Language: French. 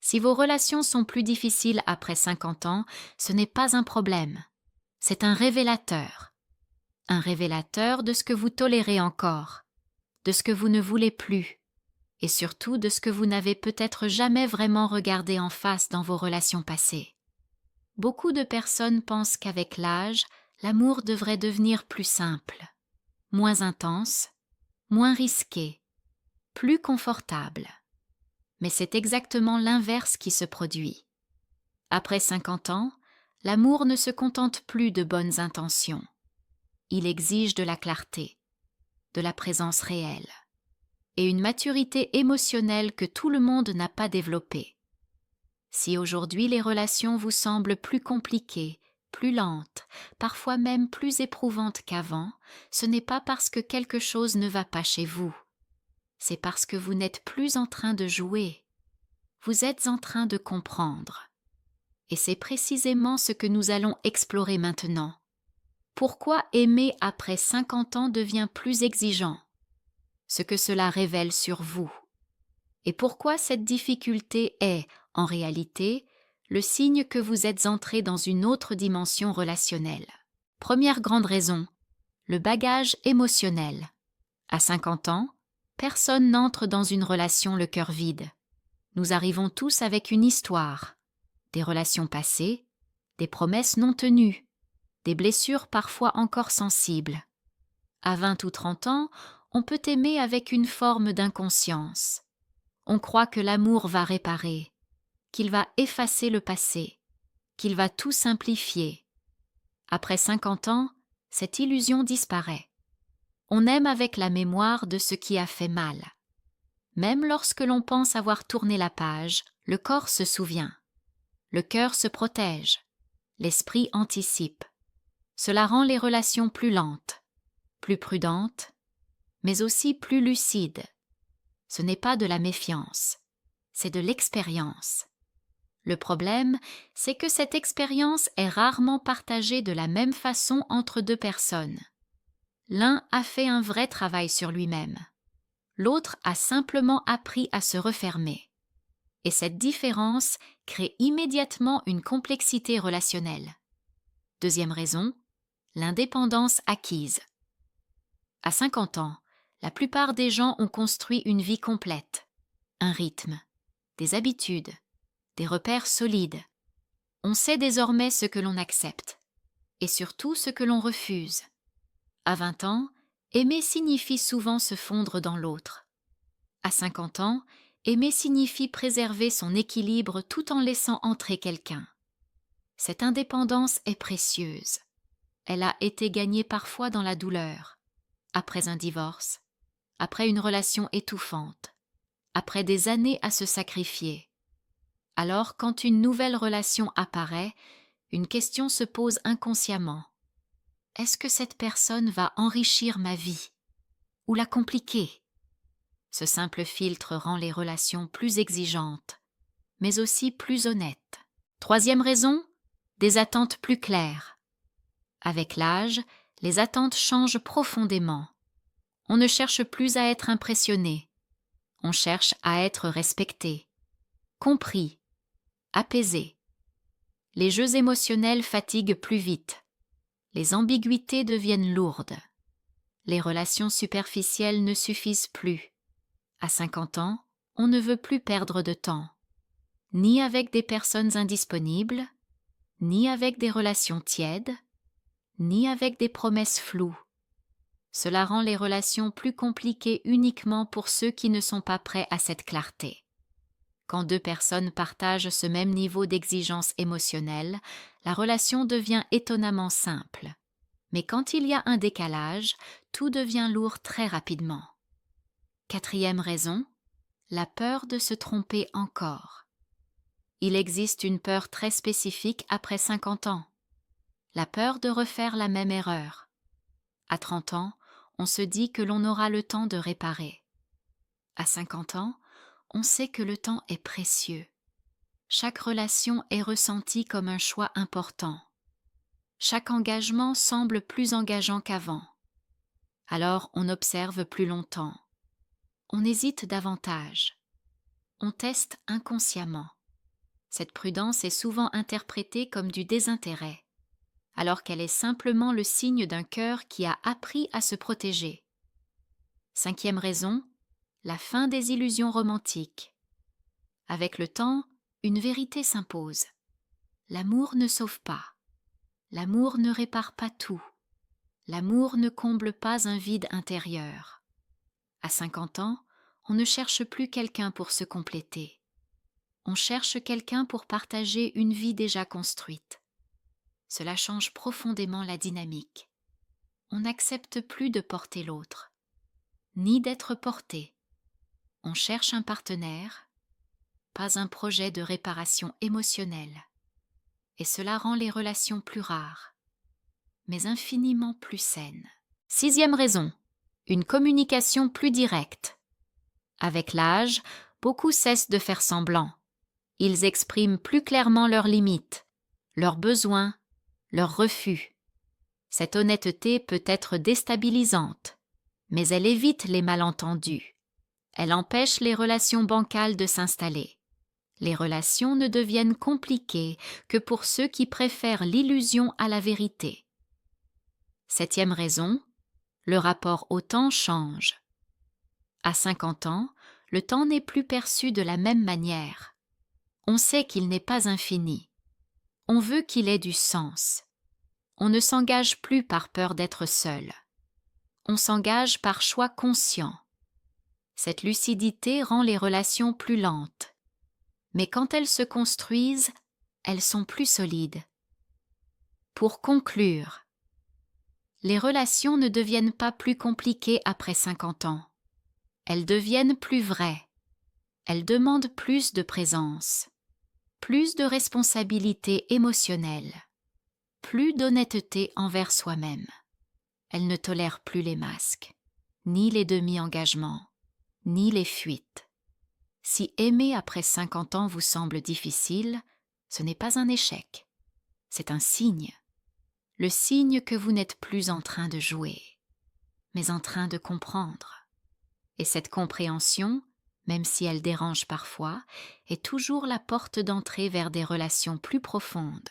Si vos relations sont plus difficiles après 50 ans, ce n'est pas un problème. C'est un révélateur. Un révélateur de ce que vous tolérez encore, de ce que vous ne voulez plus, et surtout de ce que vous n'avez peut-être jamais vraiment regardé en face dans vos relations passées. Beaucoup de personnes pensent qu'avec l'âge, l'amour devrait devenir plus simple, moins intense, moins risqué, plus confortable. Mais c'est exactement l'inverse qui se produit. Après 50 ans, l'amour ne se contente plus de bonnes intentions. Il exige de la clarté, de la présence réelle, et une maturité émotionnelle que tout le monde n'a pas développée. Si aujourd'hui les relations vous semblent plus compliquées, plus lentes, parfois même plus éprouvantes qu'avant, ce n'est pas parce que quelque chose ne va pas chez vous. C'est parce que vous n'êtes plus en train de jouer. Vous êtes en train de comprendre. Et c'est précisément ce que nous allons explorer maintenant. Pourquoi aimer après 50 ans devient plus exigeant? Ce que cela révèle sur vous. Et pourquoi cette difficulté est, en réalité, le signe que vous êtes entré dans une autre dimension relationnelle. Première grande raison, le bagage émotionnel. À 50 ans, personne n'entre dans une relation le cœur vide. Nous arrivons tous avec une histoire, des relations passées, des promesses non tenues, des blessures parfois encore sensibles. À 20 ou 30 ans, on peut aimer avec une forme d'inconscience. On croit que l'amour va réparer, qu'il va effacer le passé, qu'il va tout simplifier. Après 50 ans, cette illusion disparaît. On aime avec la mémoire de ce qui a fait mal. Même lorsque l'on pense avoir tourné la page, le corps se souvient. Le cœur se protège. L'esprit anticipe. Cela rend les relations plus lentes, plus prudentes, mais aussi plus lucides. Ce n'est pas de la méfiance, c'est de l'expérience. Le problème, c'est que cette expérience est rarement partagée de la même façon entre deux personnes. L'un a fait un vrai travail sur lui-même. L'autre a simplement appris à se refermer. Et cette différence crée immédiatement une complexité relationnelle. Deuxième raison, l'indépendance acquise. À 50 ans, la plupart des gens ont construit une vie complète, un rythme, des habitudes, des repères solides. On sait désormais ce que l'on accepte, et surtout ce que l'on refuse. À 20 ans, aimer signifie souvent se fondre dans l'autre. À 50 ans, aimer signifie préserver son équilibre tout en laissant entrer quelqu'un. Cette indépendance est précieuse. Elle a été gagnée parfois dans la douleur, après un divorce, après une relation étouffante, après des années à se sacrifier. Alors, quand une nouvelle relation apparaît, une question se pose inconsciemment. Est-ce que cette personne va enrichir ma vie ou la compliquer? Ce simple filtre rend les relations plus exigeantes, mais aussi plus honnêtes. Troisième raison, des attentes plus claires. Avec l'âge, les attentes changent profondément. On ne cherche plus à être impressionné. On cherche à être respecté, compris, apaisé. Les jeux émotionnels fatiguent plus vite. Les ambiguïtés deviennent lourdes. Les relations superficielles ne suffisent plus. À 50 ans, on ne veut plus perdre de temps, ni avec des personnes indisponibles, ni avec des relations tièdes, ni avec des promesses floues. Cela rend les relations plus compliquées uniquement pour ceux qui ne sont pas prêts à cette clarté. Quand deux personnes partagent ce même niveau d'exigence émotionnelle, la relation devient étonnamment simple. Mais quand il y a un décalage, tout devient lourd très rapidement. Quatrième raison, la peur de se tromper encore. Il existe une peur très spécifique après 50 ans. La peur de refaire la même erreur. À 30 ans, on se dit que l'on aura le temps de réparer. À 50 ans, on sait que le temps est précieux. Chaque relation est ressentie comme un choix important. Chaque engagement semble plus engageant qu'avant. Alors on observe plus longtemps. On hésite davantage. On teste inconsciemment. Cette prudence est souvent interprétée comme du désintérêt, alors qu'elle est simplement le signe d'un cœur qui a appris à se protéger. 5e raison, la fin des illusions romantiques. Avec le temps, une vérité s'impose. L'amour ne sauve pas. L'amour ne répare pas tout. L'amour ne comble pas un vide intérieur. À 50 ans, on ne cherche plus quelqu'un pour se compléter. On cherche quelqu'un pour partager une vie déjà construite. Cela change profondément la dynamique. On n'accepte plus de porter l'autre, ni d'être porté. On cherche un partenaire, pas un projet de réparation émotionnelle. Et cela rend les relations plus rares, mais infiniment plus saines. 6e raison, une communication plus directe. Avec l'âge, beaucoup cessent de faire semblant. Ils expriment plus clairement leurs limites, leurs besoins, leurs refus. Cette honnêteté peut être déstabilisante, mais elle évite les malentendus. Elle empêche les relations bancales de s'installer. Les relations ne deviennent compliquées que pour ceux qui préfèrent l'illusion à la vérité. 7e raison, le rapport au temps change. À 50 ans, le temps n'est plus perçu de la même manière. On sait qu'il n'est pas infini. On veut qu'il ait du sens. On ne s'engage plus par peur d'être seul. On s'engage par choix conscient. Cette lucidité rend les relations plus lentes. Mais quand elles se construisent, elles sont plus solides. Pour conclure, les relations ne deviennent pas plus compliquées après 50 ans. Elles deviennent plus vraies. Elles demandent plus de présence, plus de responsabilité émotionnelle, plus d'honnêteté envers soi-même. Elles ne tolèrent plus les masques, ni les demi-engagements, ni les fuites. Si aimer après 50 ans vous semble difficile, ce n'est pas un échec, c'est un signe. Le signe que vous n'êtes plus en train de jouer, mais en train de comprendre. Et cette compréhension, même si elle dérange parfois, est toujours la porte d'entrée vers des relations plus profondes.